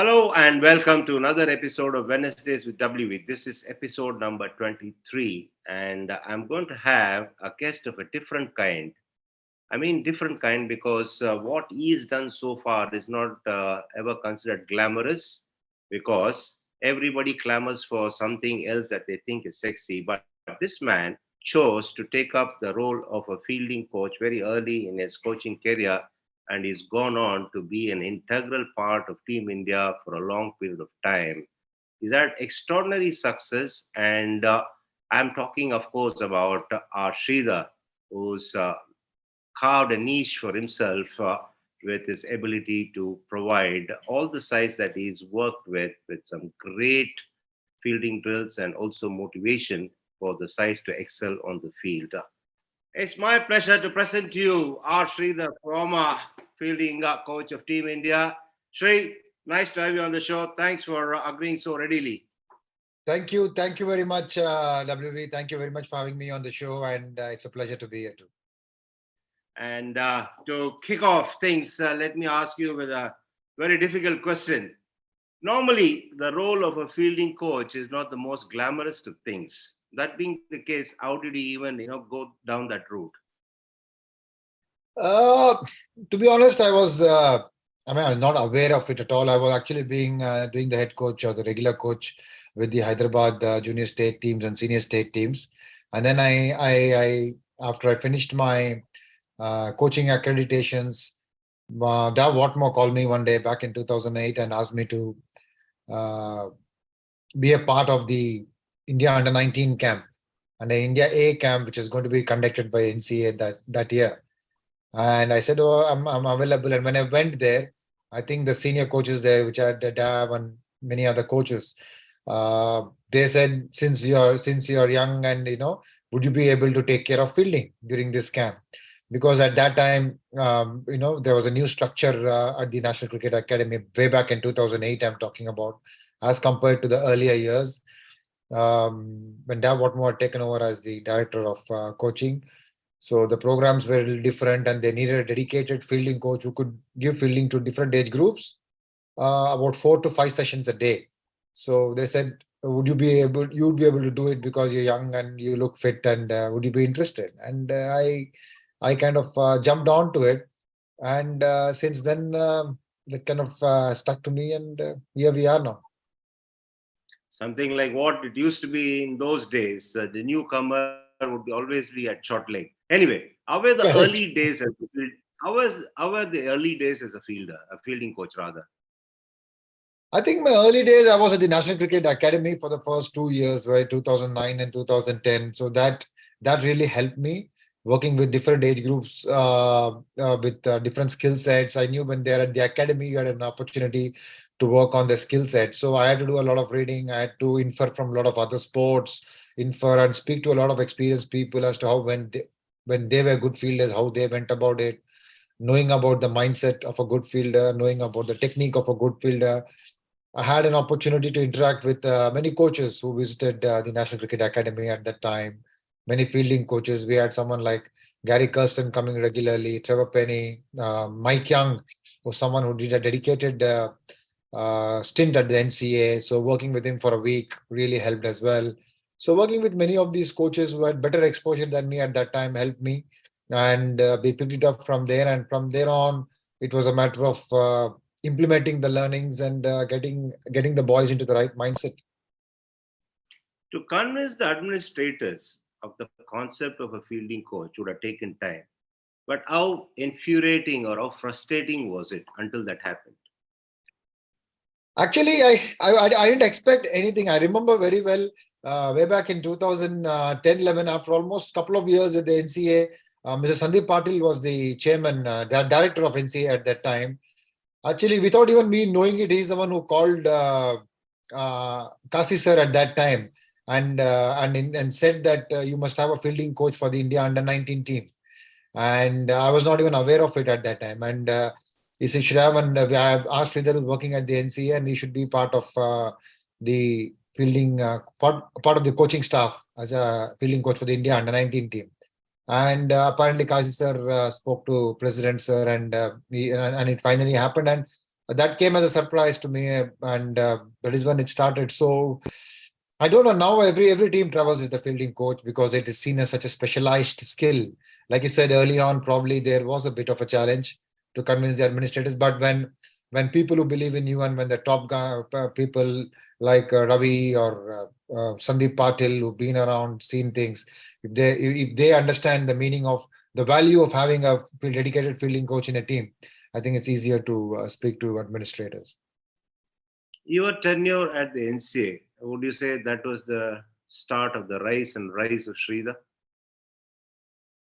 Hello and welcome to another episode of Wednesdays with WV. This is episode number 23, and I'm going to have a guest of a different kind. I mean, different kind because what he's done so far is not ever considered glamorous because everybody clamors for something else that they think is sexy. But this man chose to take up the role of a fielding coach very early in his coaching career, and he's gone on to be an integral part of Team India for a long period of time. He's had extraordinary success, and I'm talking, of course, about R Sridhar, who's carved a niche for himself with his ability to provide all the sides that he's worked with some great fielding drills and also motivation for the sides to excel on the field. It's my pleasure to present to you R Sridhar, former fielding coach of Team India. Sri, nice to have you on the show. Thanks for agreeing so readily. Thank you. Thank you very much, WV. Thank you very much for having me on the show, and it's a pleasure to be here too. And to kick off things, let me ask you with a very difficult question. Normally, the role of a fielding coach is not the most glamorous of things. That being the case, how did you even go down that route? Uh, to be honest, I'm not aware of it at all. I was actually being doing the head coach or the regular coach with the Hyderabad junior state teams and senior state teams. And then after I finished my coaching accreditations, Dav Watmore called me one day back in 2008 and asked me to uh, be a part of the India Under 19 camp and the India A camp, which is going to be conducted by NCA that year. And I said, "Oh, I'm available." And when I went there, I think the senior coaches there, which are Dav and many other coaches, they said, since you're young and would you be able to take care of fielding during this camp? Because at that time, there was a new structure at the National Cricket Academy way back in 2008. I'm talking about, as compared to the earlier years when Dav Watmore had taken over as the director of coaching. So the programs were a little different, and they needed a dedicated fielding coach who could give fielding to different age groups, about 4 to 5 sessions a day. So they said, "Would you be able? You'd be able to do it because you're young and you look fit, and would you be interested?" And I kind of jumped onto it, and since then, it kind of stuck to me, and here we are now. Something like what it used to be in those days. The newcomer would always be at short leg. Anyway, how were the early Correct. days as a field? How were the early days as a fielder, a fielding coach rather? I think my early days, I was at the National Cricket Academy for the first 2 years, right, 2009 and 2010. So that really helped me working with different age groups, with different skill sets. I knew when they're at the academy, you had an opportunity to work on the skill set. So I had to do a lot of reading. I had to infer from a lot of other sports, infer and speak to a lot of experienced people as to how when they were good fielders, how they went about it, knowing about the mindset of a good fielder, knowing about the technique of a good fielder. I had an opportunity to interact with many coaches who visited the National Cricket Academy at that time. Many fielding coaches. We had someone like Gary Kirsten coming regularly, Trevor Penny, Mike Young, was someone who did a dedicated stint at the NCA. So working with him for a week really helped as well. So working with many of these coaches who had better exposure than me at that time helped me, and we picked it up from there. And from there on, it was a matter of implementing the learnings and getting the boys into the right mindset. To convince the administrators of the concept of a fielding coach would have taken time. But how infuriating or how frustrating was it until that happened? Actually, I didn't expect anything. I remember very well way back in 2010-11, after almost couple of years at the NCA, Mr. Sandeep Patil was the chairman, the director of NCA at that time. Actually, without even me knowing it, he's the one who called Kasi sir at that time, and said that you must have a fielding coach for the India Under 19 team. And I was not even aware of it at that time. And he said, should have, and I have asked Sridhar who's working at the NCA, and he should be part of the fielding, part of the coaching staff as a fielding coach for the India Under 19 team. And apparently, Kasi sir spoke to President sir, and it finally happened. And that came as a surprise to me, and that is when it started. So I don't know. Now every team travels with the fielding coach because it is seen as such a specialized skill. Like you said early on, probably there was a bit of a challenge to convince the administrators. But when people who believe in you, and when the top guy, people like Ravi or Sandeep Patil who've been around, seen things, if they understand the meaning of the value of having a dedicated fielding coach in a team, I think it's easier to speak to administrators. Your tenure at the NCA, would you say that was the start of the rise of Sridhar?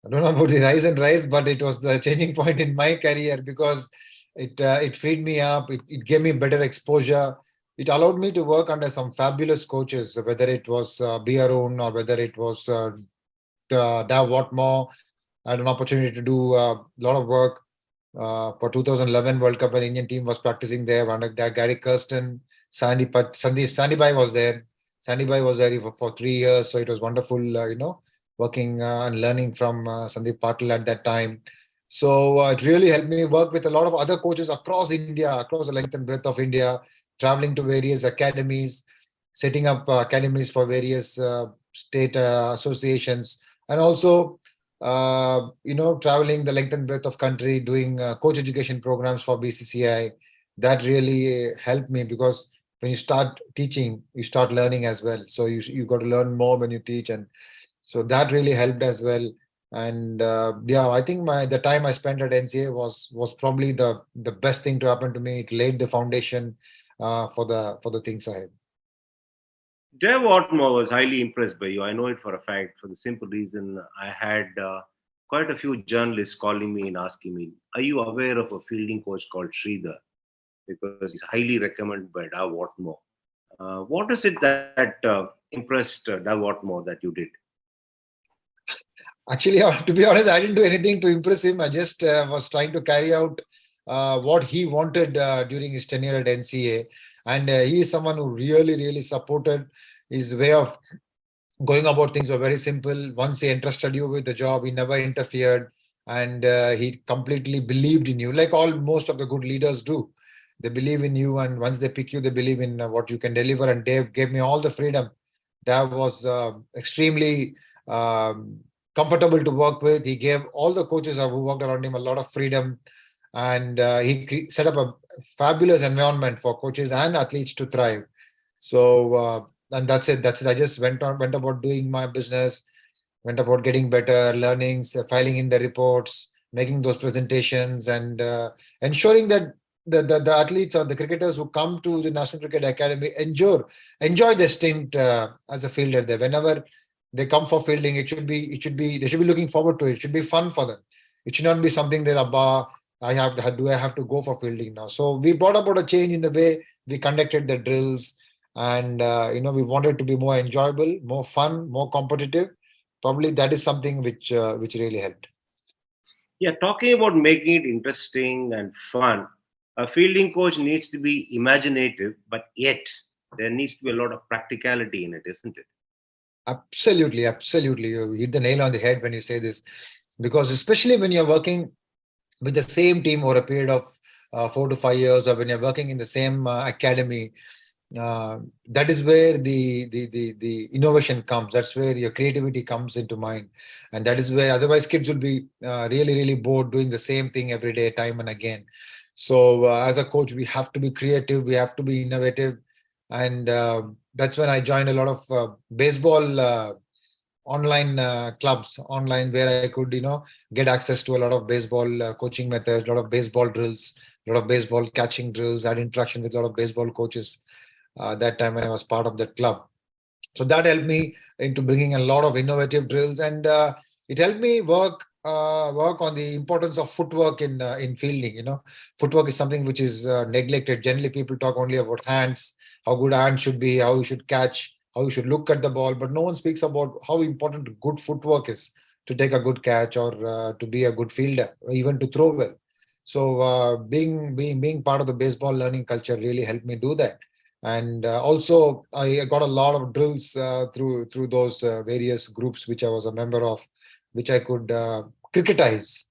I don't know about the rise and rise, but it was the changing point in my career because it freed me up. It gave me better exposure. It allowed me to work under some fabulous coaches, whether it was B. Arun or whether it was Dav Watmore. I had an opportunity to do a lot of work for 2011 World Cup when Indian team was practicing there. Under Gary Kirsten, Sandy Bai was there. Sandy Bai was there for 3 years, so it was wonderful, working and learning from Sandeep Patil at that time. So it really helped me work with a lot of other coaches across India, across the length and breadth of India, traveling to various academies, setting up academies for various state associations, and also traveling the length and breadth of country, doing coach education programs for BCCI. That really helped me because when you start teaching, you start learning as well. So you got to learn more when you teach, and so that really helped as well. And yeah, I think my the time I spent at NCA was probably the best thing to happen to me. It laid the foundation for the things ahead. Dev Otmo was highly impressed by you. I know it for a fact, for the simple reason I had quite a few journalists calling me and asking me, "Are you aware of a fielding coach called Sridhar? Because he's highly recommended by Dev Otmo." What is it that impressed Dev Otmo that you did? Actually, to be honest, I didn't do anything to impress him. I just was trying to carry out what he wanted during his tenure at NCA. And he is someone who really supported his way of going about things. Were very simple. Once he entrusted you with the job, he never interfered, and he completely believed in you, like all most of the good leaders do. They believe in you, and once they pick you, they believe in what you can deliver. And Dave gave me all the freedom. Dave was extremely um, comfortable to work with. He gave all the coaches who worked around him a lot of freedom, and he set up a fabulous environment for coaches and athletes to thrive. So and that's it. That's it. I just went about doing my business, went about getting better, learnings, filing in the reports, making those presentations, and ensuring that the athletes or the cricketers who come to the National Cricket Academy enjoy their stint as a fielder there. Whenever they come for fielding, they should be looking forward to it. It should be fun for them. It should not be something that I have to go for fielding now. So we brought about a change in the way we conducted the drills, and we wanted to be more enjoyable, more fun, more competitive. Probably that is something which really helped. Yeah, talking about making it interesting and fun, a fielding coach needs to be imaginative, but yet there needs to be a lot of practicality in it, isn't it? Absolutely, you hit the nail on the head when you say this, because especially when you're working with the same team over a period of 4 to 5 years, or when you're working in the same academy, that is where the innovation comes. That's where your creativity comes into mind, and that is where otherwise kids will be really bored doing the same thing every day, time and again. So as a coach, we have to be creative, we have to be innovative, and that's when I joined a lot of baseball online clubs online, where I could get access to a lot of baseball coaching methods, a lot of baseball drills, a lot of baseball catching drills. I had interaction with a lot of baseball coaches that time when I was part of that club. So that helped me into bringing a lot of innovative drills, and it helped me work on the importance of footwork in fielding. Footwork is something which is neglected. Generally, people talk only about hands, how good hands should be, how you should catch, how you should look at the ball, but no one speaks about how important good footwork is to take a good catch, or to be a good fielder, or even to throw well. So being part of the baseball learning culture really helped me do that. And also I got a lot of drills through those various groups which I was a member of, which I could cricketize.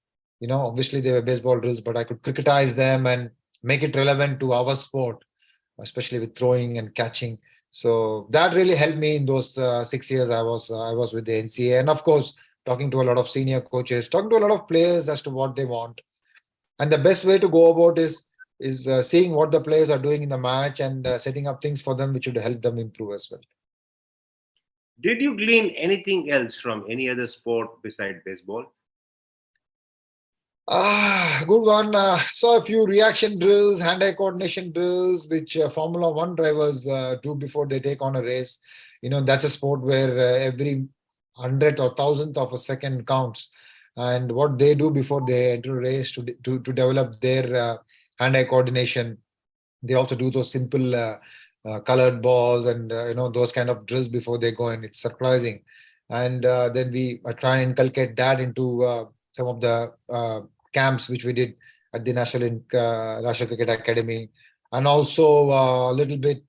Obviously they were baseball drills, but I could cricketize them and make it relevant to our sport, especially with throwing and catching. So that really helped me in those 6 years I was with the NCA, and of course talking to a lot of senior coaches, talking to a lot of players as to what they want. And the best way to go about is seeing what the players are doing in the match and setting up things for them which would help them improve as well. Did you glean anything else from any other sport beside baseball? Good one. Saw a few reaction drills, hand-eye coordination drills, which Formula One drivers do before they take on a race. That's a sport where every hundredth or thousandth of a second counts, and what they do before they enter a race to develop their hand-eye coordination. They also do those simple colored balls and those kind of drills before they go in. It's surprising, and then we try and inculcate that into some of the camps which we did at the National Cricket Academy, and also a little bit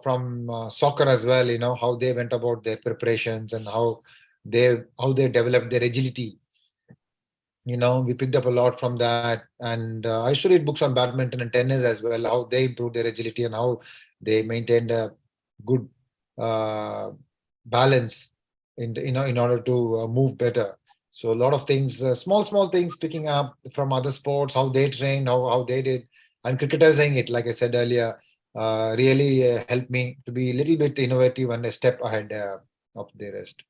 from soccer as well. How they went about their preparations and how they developed their agility. We picked up a lot from that. And I used to read books on badminton and tennis as well, how they improved their agility and how they maintained a good uh, balance in order to move better. So a lot of things, small things picking up from other sports, how they trained, how they did, and cricketizing it, like I said earlier, really helped me to be a little bit innovative and a step ahead of the rest.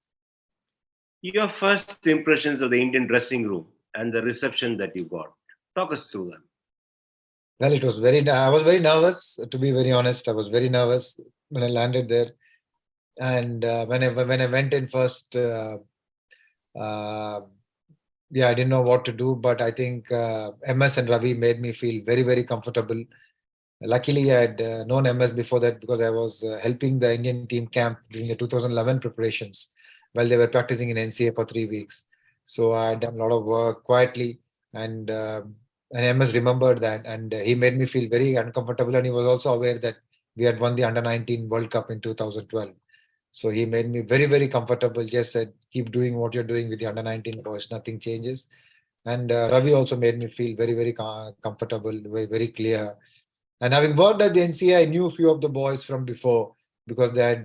Your first impressions of the Indian dressing room and the reception that you got. Talk us through them. Well, I was very nervous, to be very honest. I was very nervous when I landed there. And when I went in first, uh, yeah, I didn't know what to do, but I think MS and Ravi made me feel very, very comfortable. Luckily, I had known MS before that because I was helping the Indian team camp during the 2011 preparations while they were practicing in NCA for 3 weeks. So I had done a lot of work quietly, and MS remembered that, and he made me feel very uncomfortable. And he was also aware that we had won the Under 19 World Cup in 2012. So he made me very, very comfortable. Just said, keep doing what you're doing with the Under 19 boys. Nothing changes. And Ravi also made me feel very, very comfortable, very, very clear. And having worked at the NCA, I knew a few of the boys from before because they had,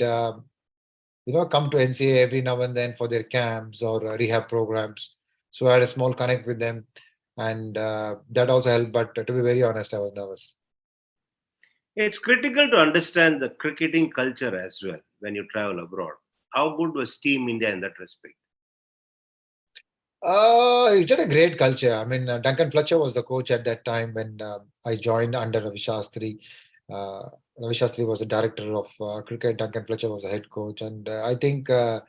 come to NCA every now and then for their camps or rehab programs. So I had a small connect with them, and that also helped. But to be very honest, I was nervous. It's critical to understand the cricketing culture as well when you travel abroad. How good was Team India in that respect? It had a great culture. I mean, Duncan Fletcher was the coach at that time when I joined under Ravi Shastri. Uh, Ravi Shastri was the director of cricket. Duncan Fletcher was the head coach, and I think the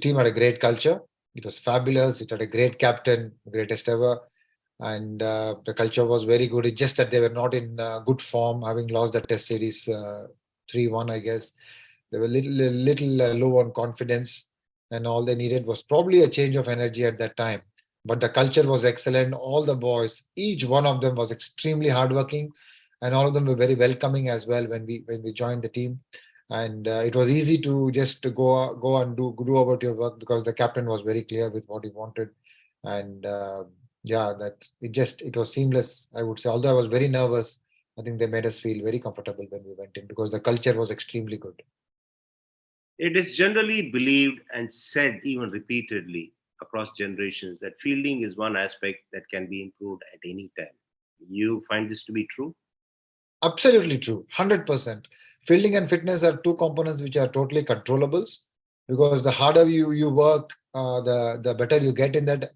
team had a great culture. It was fabulous. It had a great captain, greatest ever, and the culture was very good. It's just that they were not in good form, having lost the Test series 3-1, I guess. They were little low on confidence, and all they needed was probably a change of energy at that time. But the culture was excellent. All the boys, each one of them was extremely hardworking, and all of them were very welcoming as well when we joined the team. And it was easy to just to go and do about your work because the captain was very clear with what he wanted. And yeah, it was seamless, I would say. Although I was very nervous, I think they made us feel very comfortable when we went in because the culture was extremely good. It is generally believed and said even repeatedly across generations that fielding is one aspect that can be improved at any time. You find this to be true? Absolutely true. 100%. Fielding and fitness are two components which are totally controllables because the harder you work, the better you get in that.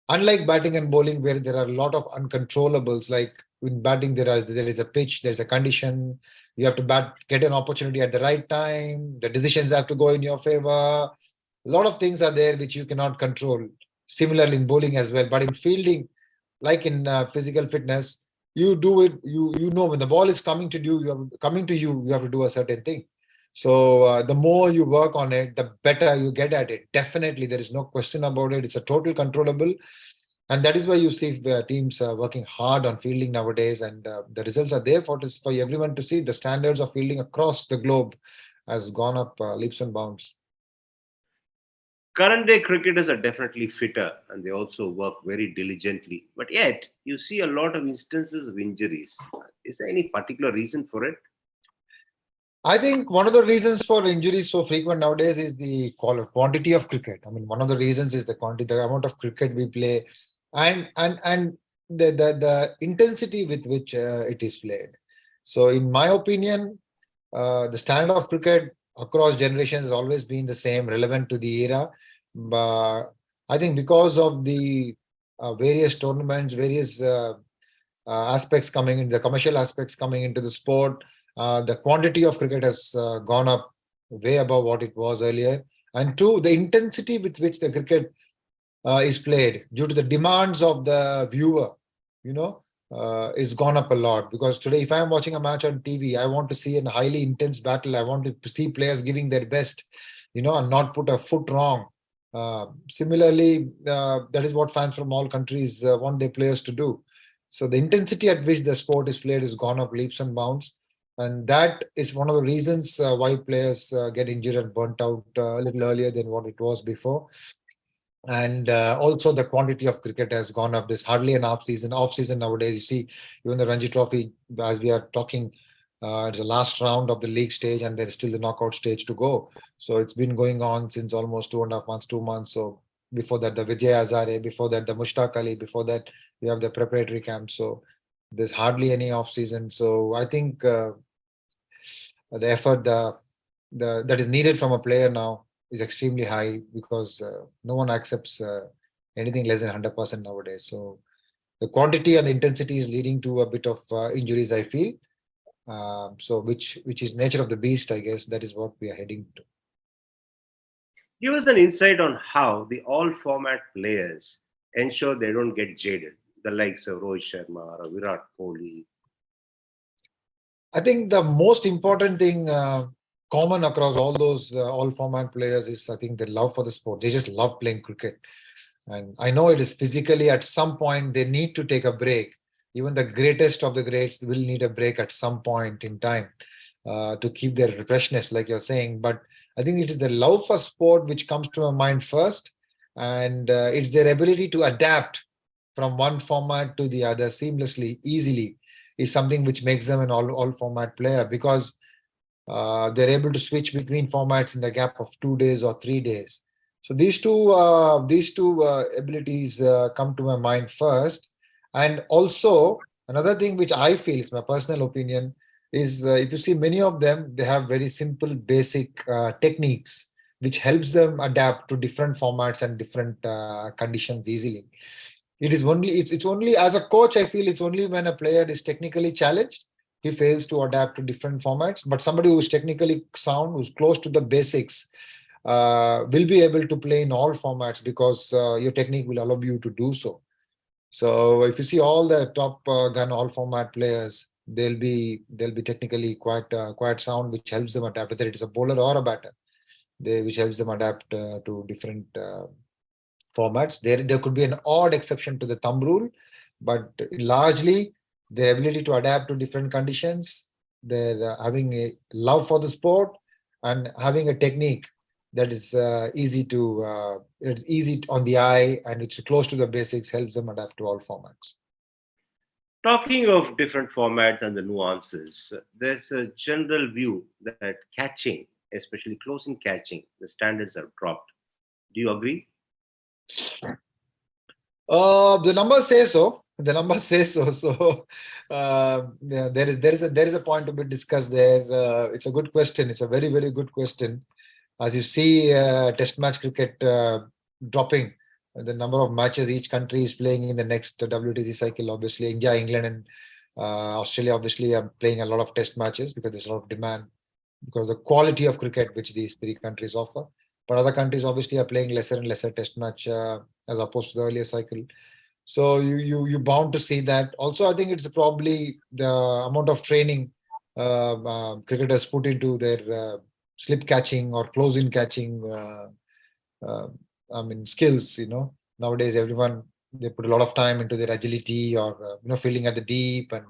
Unlike batting and bowling, where there are a lot of uncontrollables, like in batting, there is a pitch, there's a condition, you have to get an opportunity at the right time, the decisions have to go in your favor. A lot of things are there which you cannot control. Similarly in bowling as well. But in fielding, like in physical fitness, you do it. You know when the ball is coming to you, you have to do a certain thing. So the more you work on it, the better you get at it. Definitely, there is no question about it. It's a total controllable, and that is why you see teams working hard on fielding nowadays, and the results are there for everyone to see. The standards of fielding across the globe has gone up leaps and bounds. Current day cricketers are definitely fitter and they also work very diligently. But yet, you see a lot of instances of injuries. Is there any particular reason for it? I think one of the reasons for injuries so frequent nowadays is the quantity of cricket. I mean, one of the reasons is the quantity, the amount of cricket we play, and the intensity with which it is played. So, in my opinion, the standard of cricket across generations has always been the same, relevant to the era. But I think because of the various tournaments, various aspects coming in, the commercial aspects coming into the sport, the quantity of cricket has gone up way above what it was earlier. And two, the intensity with which the cricket is played due to the demands of the viewer, you know, is gone up a lot. Because today, if I'm watching a match on TV, I want to see a highly intense battle. I want to see players giving their best, and not put a foot wrong. Similarly, that is what fans from all countries want their players to do. So the intensity at which the sport is played has gone up leaps and bounds. And that is one of the reasons why players get injured and burnt out a little earlier than what it was before. And also the quantity of cricket has gone up. There's hardly an off season. Off season nowadays, you see, even the Ranji Trophy, as we are talking, it's the last round of the league stage, and there's still the knockout stage to go. So it's been going on since almost 2.5 months, 2 months. So before that, the Vijay Hazare, before that, the Mushtaq Ali, before that, we have the preparatory camp. So there's hardly any off season. So I think the effort that is needed from a player now is extremely high because no one accepts anything less than 100% nowadays. So the quantity and the intensity is leading to a bit of injuries, I feel. So which is nature of the beast, I guess. That is what we are heading to. Give us an insight on how the all format players ensure they don't get jaded, the likes of Rohit Sharma or Virat Kohli. I think the most important thing common across all those all format players is, I think, the love for the sport. They just love playing cricket. And I know it is physically at some point they need to take a break. Even the greatest of the greats will need a break at some point in time to keep their freshness, like you're saying. But I think it is the love for sport which comes to my mind first. And it's their ability to adapt from one format to the other seamlessly, easily, is something which makes them an all format player because they're able to switch between formats in the gap of 2 days or 3 days. So these two abilities come to my mind first, and also another thing which I feel, it's my personal opinion, is if you see many of them, they have very simple, basic techniques which helps them adapt to different formats and different conditions easily. It's only as a coach, I feel it's only when a player is technically challenged he fails to adapt to different formats. But somebody who's technically sound, who's close to the basics, will be able to play in all formats because your technique will allow you to do so. So if you see all the top gun all format players, they'll be technically quite sound, which helps them adapt, whether it is a bowler or a batter. Which helps them adapt to different formats. There could be an odd exception to the thumb rule, but largely their ability to adapt to different conditions, their having a love for the sport, and having a technique that is it's easy on the eye and it's close to the basics helps them adapt to all formats. Talking of different formats and the nuances, there's a general view that catching, especially closing catching, the standards have dropped. Do you agree? The numbers say so. The numbers say so. So yeah, there is a point to be discussed there. It's a good question. It's a very very good question. As you see, Test match cricket dropping, the number of matches each country is playing in the next WTC cycle. Obviously, India, England, and Australia obviously are playing a lot of Test matches because there's a lot of demand because the quality of cricket which these three countries offer. But other countries obviously are playing lesser and lesser Test match as opposed to the earlier cycle. So you bound to see that. Also, I think it's probably the amount of training cricketers put into their slip catching or close in catching. Uh, I mean skills. Nowadays everyone they put a lot of time into their agility or fielding at the deep and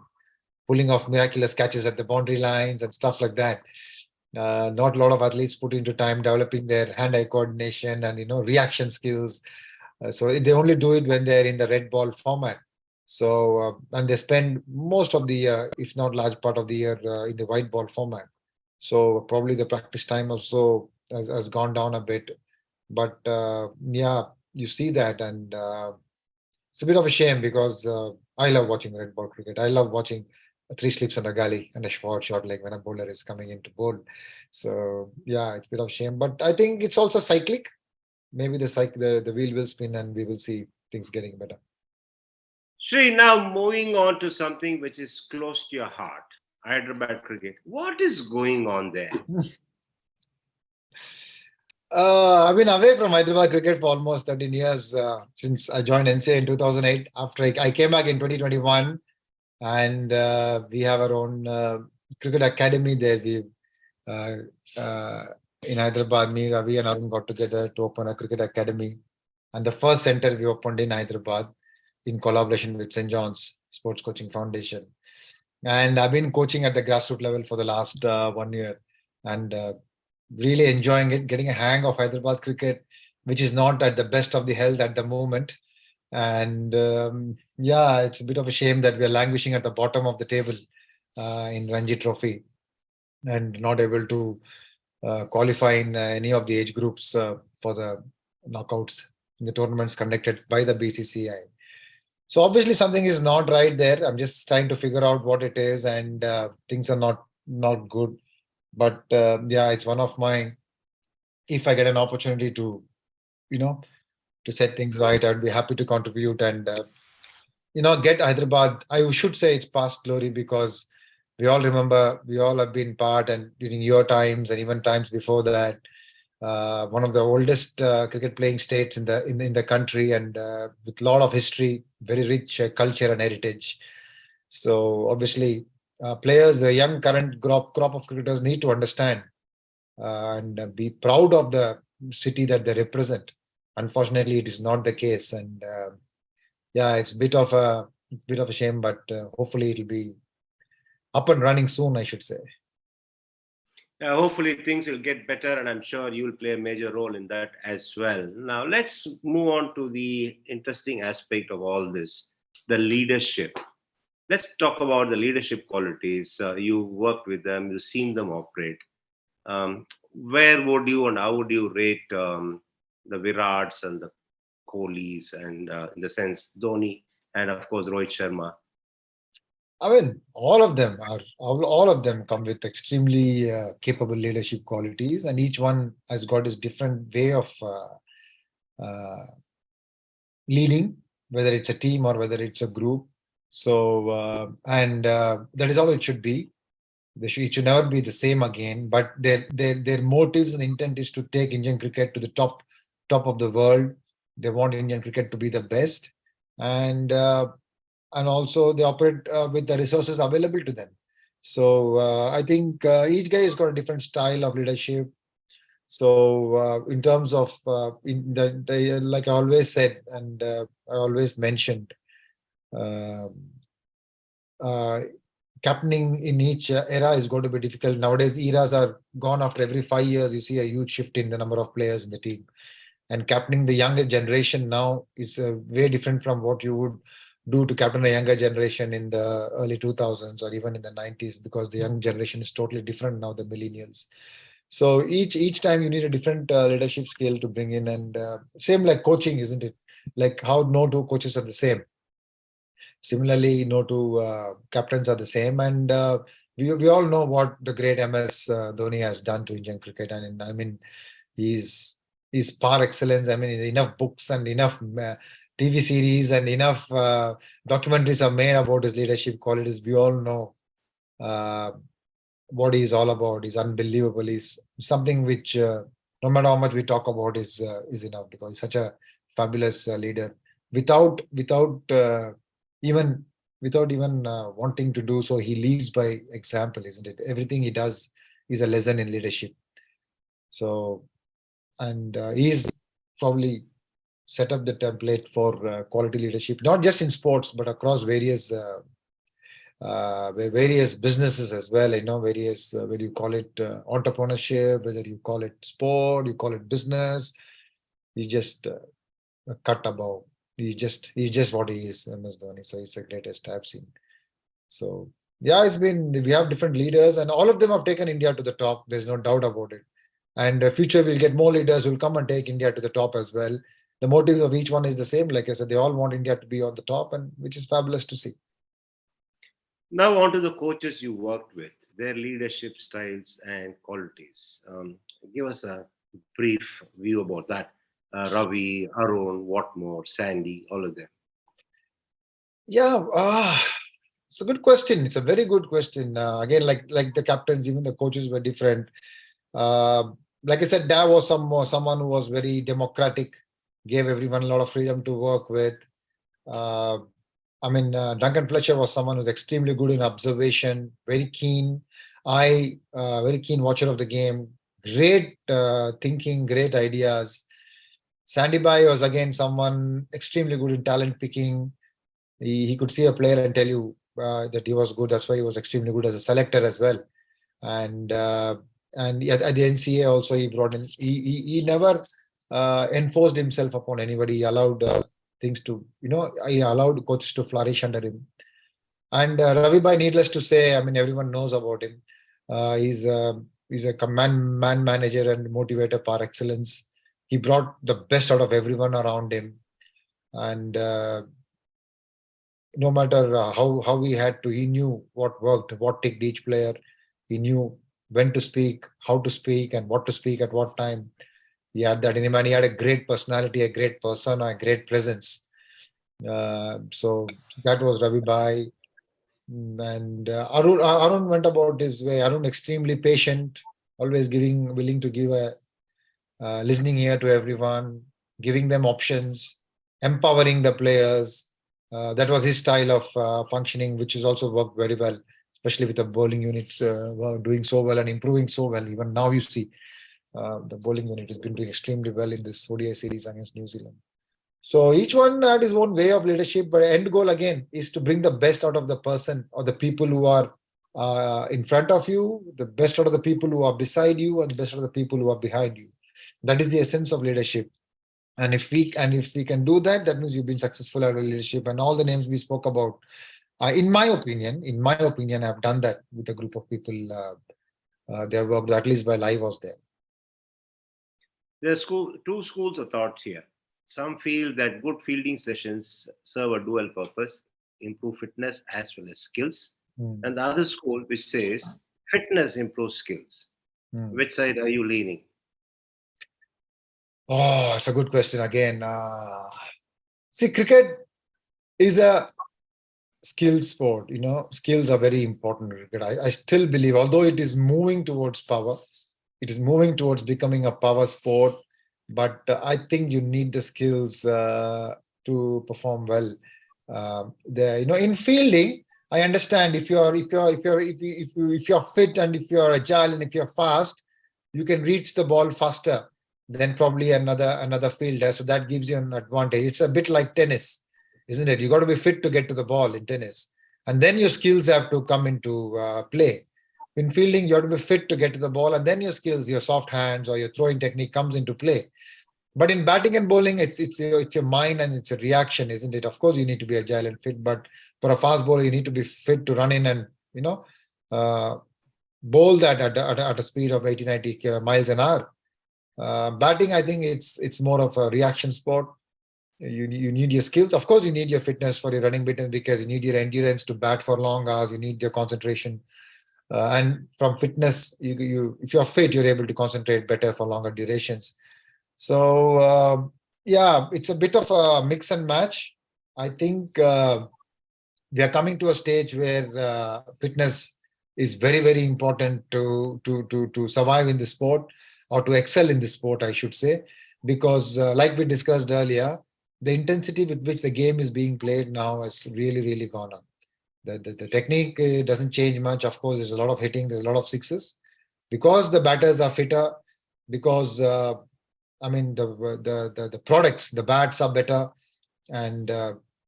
pulling off miraculous catches at the boundary lines and stuff like that. Not a lot of athletes put into time developing their hand-eye coordination and reaction skills. So they only do it when they're in the red ball format. So and they spend most of the year, if not large part of the year, in the white ball format. So probably the practice time also has gone down a bit. But yeah, you see that, and it's a bit of a shame because I love watching red ball cricket. I love watching three slips and a gully and a short leg when a bowler is coming in to bowl. So yeah, it's a bit of a shame. But I think it's also cyclic. Maybe the wheel will spin and we will see things getting better. Sri, now moving on to something which is close to your heart, Hyderabad cricket. What is going on there? I've been away from Hyderabad cricket for almost 13 years since I joined NCA in 2008. After I came back in 2021, and we have our own cricket academy there. We uh, uh, in Hyderabad, me, Ravi, and Arun got together to open a cricket academy, and the first center we opened in Hyderabad in collaboration with St. John's Sports Coaching Foundation. And I've been coaching at the grassroots level for the last 1 year, and really enjoying it, getting a hang of Hyderabad cricket, which is not at the best of the health at the moment. And yeah, it's a bit of a shame that we are languishing at the bottom of the table in Ranji Trophy and not able to qualify in any of the age groups for the knockouts in the tournaments conducted by the BCCI. So obviously something is not right there. I'm just trying to figure out what it is, and things are not good. But yeah, it's one of my. If I get an opportunity to, you know, to set things right, I'd be happy to contribute and get Hyderabad. I should say it's past glory because we all remember, we all have been part, and during your times and even times before that, one of the oldest cricket playing states in the country, and with a lot of history, very rich culture and heritage. So obviously, players, the young current crop of cricketers need to understand and be proud of the city that they represent. Unfortunately, it is not the case, and yeah, it's a bit of a shame, but hopefully it'll be up and running soon, I should say. Hopefully, things will get better, and I'm sure you will play a major role in that as well. Now, let's move on to the interesting aspect of all this, the leadership. Let's talk about the leadership qualities. You worked with them, you've seen them operate. Where would you and how would you rate the Virats and the Kohlis, and in the sense Dhoni, and of course Rohit Sharma? I mean, all of them come with extremely capable leadership qualities, and each one has got his different way of uh, leading, whether it's a team or whether it's a group. So, and that is how it should be. It should never be the same again. But their motives and intent is to take Indian cricket to the top of the world. They want Indian cricket to be the best, and also they operate with the resources available to them. So I think each guy has got a different style of leadership. So in terms of like I always said, and I always mentioned, uh, uh, captaining in each era is going to be difficult. Nowadays, eras are gone after every 5 years. You see a huge shift in the number of players in the team. And captaining the younger generation now is way different from what you would do to captain a younger generation in the early 2000s or even in the 90s, because the young generation is totally different now, the millennials. So each time you need a different leadership skill to bring in, and same like coaching, isn't it? Like how no two coaches are the same. Similarly, no two captains are the same, and we all know what the great MS Dhoni has done to Indian cricket, and I mean he's par excellence. I mean enough books and enough TV series and enough documentaries are made about his leadership qualities. We all know uh, what he's all about. He's unbelievable. He's something which no matter how much we talk about is enough, because he's such a fabulous leader without even wanting to do so. He leads by example, isn't it? Everything he does is a lesson in leadership. So, and he's probably set up the template for quality leadership, not just in sports but across various various businesses as well, various, whether you call it entrepreneurship, whether you call it sport, you call it business. He's just a cut above. He's just what he is, MS Dhoni. So he's the greatest I've seen. So yeah, we have different leaders, and all of them have taken India to the top. There's no doubt about it. And future we'll get more leaders who will come and take India to the top as well. The motive of each one is the same. Like I said, they all want India to be on the top, and which is fabulous to see. Now, on to the coaches you worked with, their leadership styles and qualities. Give us a brief view about that. Ravi, Arun, Watmore, Sandy, all of them. Yeah, it's a good question. It's a very good question. Again, like the captains, even the coaches were different. Uh, like I said, Dav was someone who was very democratic, gave everyone a lot of freedom to work with. Uh, Duncan Fletcher was someone who's extremely good in observation, very keen eye, very keen watcher of the game, great thinking, great ideas. Sandy Bai was again someone extremely good in talent picking. He could see a player and tell you that he was good. That's why he was extremely good as a selector as well. And at the NCA also he brought in. He never enforced himself upon anybody. He allowed things to, he allowed coaches to flourish under him. And Ravi Bhai, needless to say, everyone knows about him. He's a man manager and motivator par excellence. He brought the best out of everyone around him, and no matter how he had to, he knew what worked, what ticked each player. He knew when to speak, how to speak, and what to speak at what time. He had that in him, and he had a great personality, a great persona, a great presence. So that was Ravi Bhai. And Arun went about his way. Arun extremely patient, always willing to give a listening ear to everyone, giving them options, empowering the players. That was his style of functioning, which has also worked very well, especially with the bowling units were doing so well and improving so well. Even now, you see the bowling unit has been doing extremely well in this ODI series against New Zealand. So each one had his own way of leadership, but end goal again is to bring the best out of the person or the people who are in front of you, the best out of the people who are beside you, and the best out of the people who are behind you. That is the essence of leadership. And if we can do that, that means you've been successful at leadership. And all the names we spoke about, in my opinion, I've done that with a group of people. They have worked, at least while I was there. There are two schools of thoughts here. Some feel that good fielding sessions serve a dual purpose, improve fitness as well as skills. Hmm. And the other school which says fitness improves skills. Which side are you leaning? Oh, it's a good question again. See, cricket is a skill sport. Skills are very important in cricket. I still believe, although it is moving towards power, it is moving towards becoming a power sport. But I think you need the skills to perform well. In fielding, I understand if you're fit and if you're agile and if you're fast, you can reach the ball faster than probably another fielder. So that gives you an advantage. It's a bit like tennis, isn't it? You got to be fit to get to the ball in tennis, and then your skills have to come into play. In fielding, you have to be fit to get to the ball, and then your skills, your soft hands or your throwing technique comes into play. But in batting and bowling, it's your mind and it's a reaction, isn't it? Of course, you need to be agile and fit, but for a fast bowler, you need to be fit to run in and uh, bowl that at a speed of 80, 90 miles an hour. Batting, I think it's more of a reaction sport. You need your skills. Of course, you need your fitness for your running bit, because you need your endurance to bat for long hours. You need your concentration. And from fitness, if you're fit, you're able to concentrate better for longer durations. So yeah, it's a bit of a mix and match. I think we are coming to a stage where fitness is very, very important to survive in the sport, or to excel in the sport, I should say, because like we discussed earlier, the intensity with which the game is being played now has really, really gone up. The technique doesn't change much. Of course, there's a lot of hitting, there's a lot of sixes, because the batters are fitter, because the products, the bats are better, and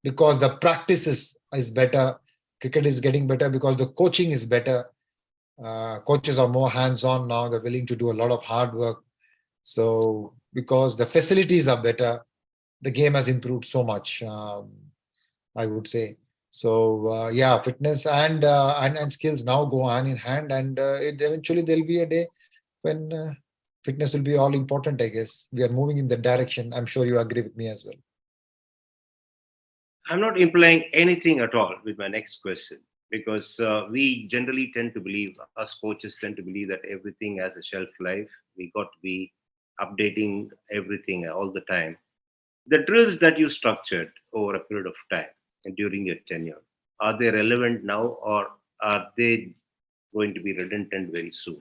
because the practice is better. Cricket is getting better because the coaching is better. Coaches are more hands-on now. They're willing to do a lot of hard work. So because the facilities are better, the game has improved so much. I would say. So yeah, fitness and skills now go hand in hand, and it eventually there'll be a day when fitness will be all important. I guess we are moving in that direction. I'm sure you agree with me as well. I'm not implying anything at all with my next question because we generally tend to believe, us coaches tend to believe that everything has a shelf life. We got to be updating everything all the time. The drills that you structured over a period of time and during your tenure, are they relevant now or are they going to be redundant very soon?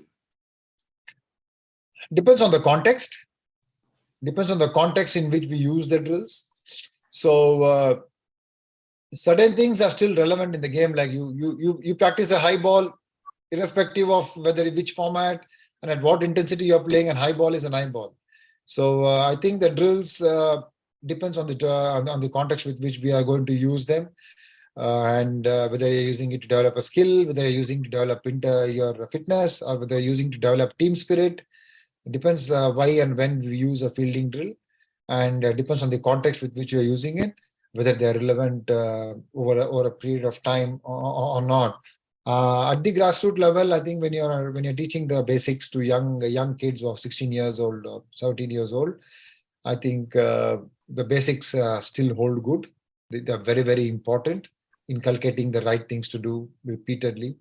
Depends on the context. Depends on the context in which we use the drills. So certain things are still relevant in the game. Like you practice a high ball, irrespective of whether which format and at what intensity you're playing. And high ball is an high ball. So I think the drills depends on the context with which we are going to use them. And whether you're using it to develop a skill, whether you're using to develop into your fitness, or whether you're using to develop team spirit. It depends why and when we use a fielding drill, and depends on the context with which you're using it, whether they're relevant over a period of time or not. At the grassroots level, I think when you're teaching the basics to young kids who are 16 years old or 17 years old, I think the basics still hold good. They're very, very important, inculcating the right things to do repeatedly.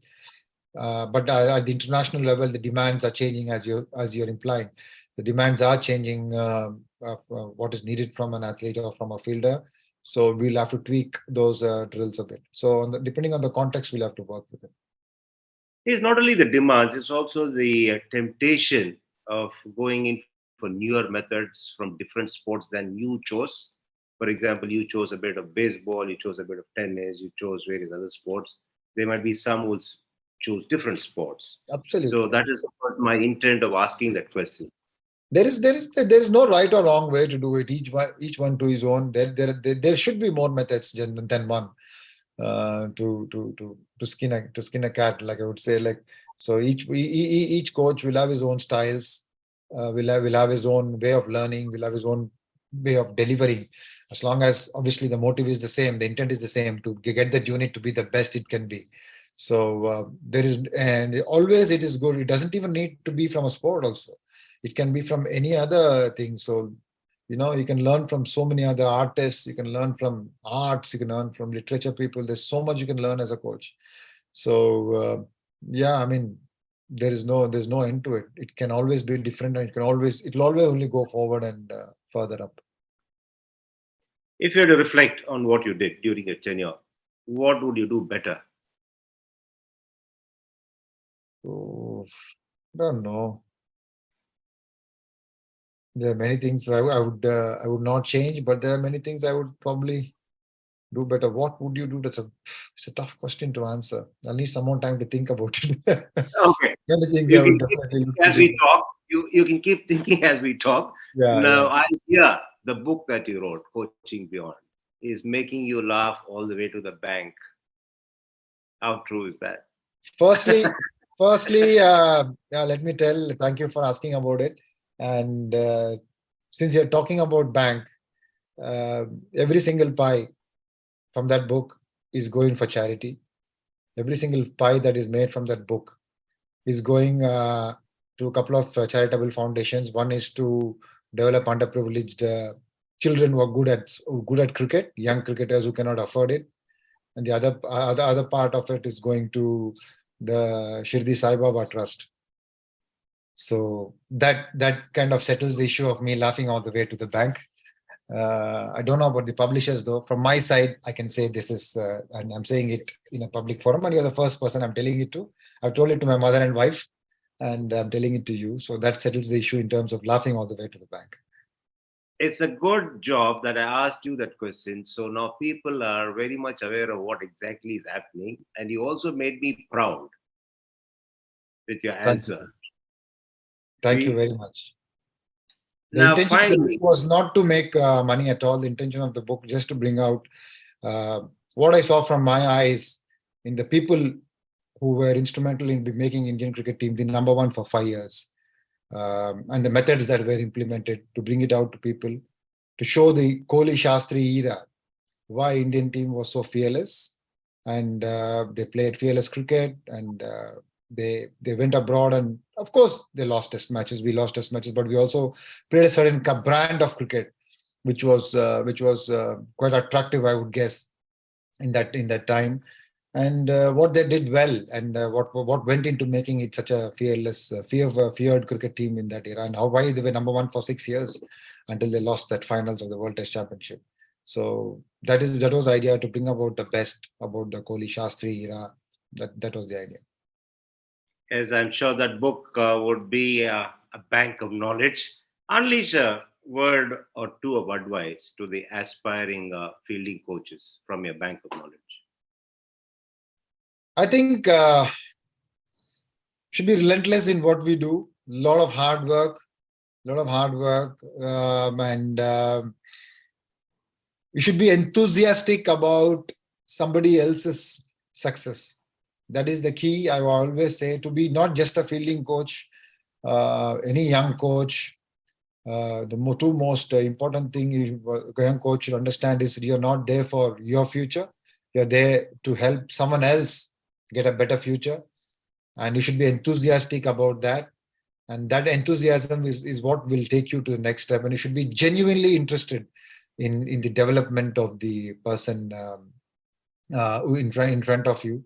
But at the international level, the demands are changing, as you're implying. The demands are changing. What is needed from an athlete or from a fielder. So we'll have to tweak those drills a bit. So depending on the context, we'll have to work with it. It's not only the demands, it's also the temptation of going in for newer methods from different sports than you chose. For example, you chose a bit of baseball, you chose a bit of tennis, you chose various other sports. There might be some who choose different sports. So Absolutely. that is my intent of asking that question. There is no right or wrong way to do it. Each one to his own. There should be more methods than one to skin a cat. Like I would say, like so each coach will have his own styles. Will have his own way of learning. Will have his own way of delivering. As long as obviously the motive is the same, the intent is the same to get that unit to be the best it can be. So there is, and always it is good. It doesn't even need to be from a sport. Also, it can be from any other thing. So you can learn from so many other artists, you can learn from arts, you can learn from literature people. There's so much you can learn as a coach. So yeah, I mean, there's no end to it. It can always be different, and it'll always only go forward and further up. If you had to reflect on what you did during your tenure, what would you do better? So I don't know. There are many things I would not change, but there are many things I would probably do better. What would you do? It's a tough question to answer. I'll need some more time to think about it. Okay, Many things you I can would keep definitely look thinking to as do. we talk. You can keep thinking as we talk. Yeah, Now yeah. I hear the book that you wrote, Coaching Beyond, is making you laugh all the way to the bank. How true is that? Firstly, firstly, yeah, let me tell. Thank you for asking about it. And since you're talking about bank, uh, every single pie from that book is going for charity. Every single pie that is made from that book is going to a couple of charitable foundations. One is to develop underprivileged children who are good at cricket, young cricketers who cannot afford it, and the other part of it is going to the Shirdi Sai Baba Trust. So that kind of settles the issue of me laughing all the way to the bank. I don't know about the publishers though. From my side, I can say this is, and I'm saying it in a public forum, and you're the first person I'm telling it to. I've told it to my mother and wife, and I'm telling it to you. So that settles the issue in terms of laughing all the way to the bank. It's a good job that I asked you that question. So now people are very much aware of what exactly is happening. And you also made me proud with your Thank answer. you. Thank you We very much. The now intention of the book finally, was not to make money at all. The intention of the book just to bring out what I saw from my eyes in the people who were instrumental in making Indian cricket team the number one for 5 years, and the methods that were implemented to bring it out to people, to show the Kohli Shastri era, why Indian team was so fearless, and they played fearless cricket, and they went abroad, and of course they lost test matches. We lost test matches, but we also played a certain brand of cricket, which was quite attractive, I would guess, in that time, and what they did well, and what went into making it such a fearless, feared cricket team in that era, and how why they were number one for 6 years until they lost that finals of the World Test Championship. So that was the idea, to bring about the best about the Kohli Shastri era. That was the idea. As I'm sure that book would be a bank of knowledge. Unleash a word or two of advice to the aspiring fielding coaches from your bank of knowledge. I think should be relentless in what we do. A lot of hard work, and we should be enthusiastic about somebody else's success. That is the key. I will always say, to be not just a fielding coach, any young coach. The two most important thing a young coach should understand is you're not there for your future. You're there to help someone else get a better future, and you should be enthusiastic about that. And that enthusiasm is what will take you to the next step. And you should be genuinely interested in the development of the person in front of you,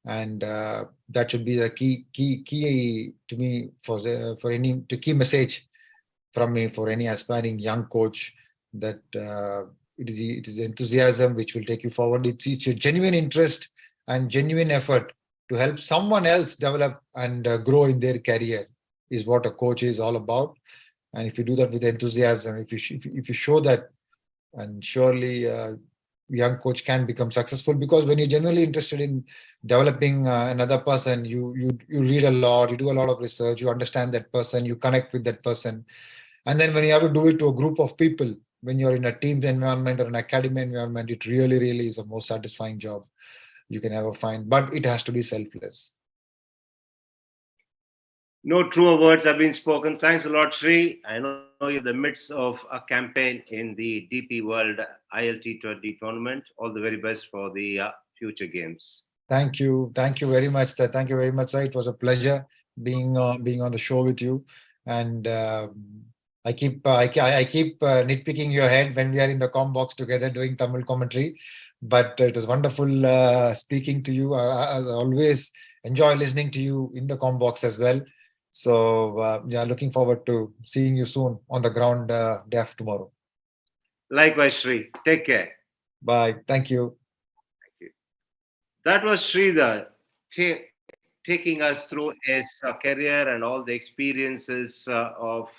and that should be the key to me for any to key message from me for any aspiring young coach, that it is enthusiasm which will take you forward. It's your genuine interest and genuine effort to help someone else develop and grow in their career is what a coach is all about. And if you do that with enthusiasm, if you show that, and surely young coach can become successful, because when you're genuinely interested in developing another person, you read a lot, you do a lot of research, you understand that person, you connect with that person, and then when you have to do it to a group of people, when you're in a team environment or an academy environment, it really is the most satisfying job you can ever find. But it has to be selfless. No truer words have been spoken. Thanks a lot, Sri. I know you're in the midst of a campaign in the DP World ILT20 tournament. All the very best for the future games. Thank you very much. Thank you very much, sir. It was a pleasure being on the show with you. And I keep nitpicking your head when we are in the com box together doing Tamil commentary. But it was wonderful speaking to you. I always enjoy listening to you in the com box as well. So yeah, looking forward to seeing you soon on the ground day after tomorrow. Likewise, Sri. Take care. Bye. Thank you. Thank you. That was Sridhar taking us through his career and all the experiences of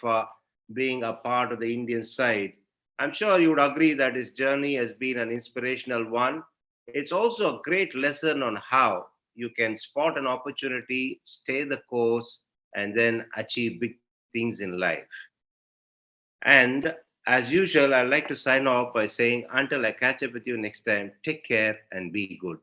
being a part of the Indian side. I'm sure you would agree that his journey has been an inspirational one. It's also a great lesson on how you can spot an opportunity, stay the course, and then achieve big things in life. And as usual, I'd like to sign off by saying, until I catch up with you next time, take care and be good.